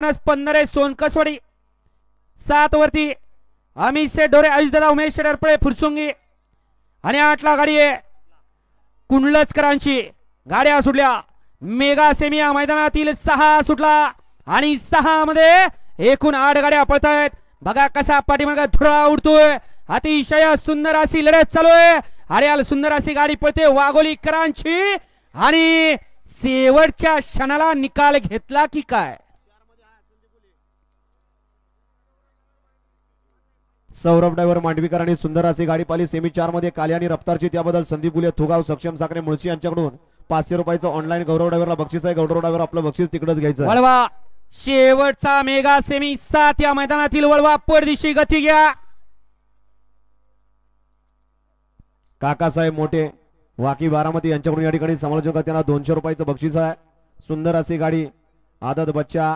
15 सोनकसवाडी 7 वरती अमित शेठ ढोरे, अजितदादा उमेश शेठ अरपळे फुरसुंगी आणि 8 ला गाडी आहे कुंडलचकरांची. गाड्या सुटल्या मेगा सेमी या मैदानातील 6 सुटला आणि 6 मध्ये एकूण 8 गाड्या पळतायत. बघा कसा पाठीमागे धुरा उडतोय. अतिशय सुंदर अशी लढत चालू आहे. अरे सुंदर अशी गाडी पळते वाघोलीकरांची आणि शेवटच्या क्षणाला निकाल घेतला की काय. सौरभ ड्रायव्हर मांडवीकर आणि सुंदर अशी गाडी पाली सेमी 4 मध्ये काली आणि रफ्तारची. त्याबद्दल संदीप बुले थुगाव सक्षम साखरे मुळशी यांच्याकडून 500 रुपयाचं ऑनलाईन गौरव ड्रायव्हरला बक्षीस आहे. गौरव ड्रायव्हर आपलं बक्षीस तिकडेच घ्यायचं. वळवा शेवटचा मेगा सेमी 7 या मैदानातील वळवा परदिशी गती घ्या. काकासाहेब मोठे वाकी बारामती यांच्याकडून या ठिकाणी समालोचक त्यांना 200 रुपयाचं बक्षीस आहे. सुंदर अशी गाडी आदत बच्चा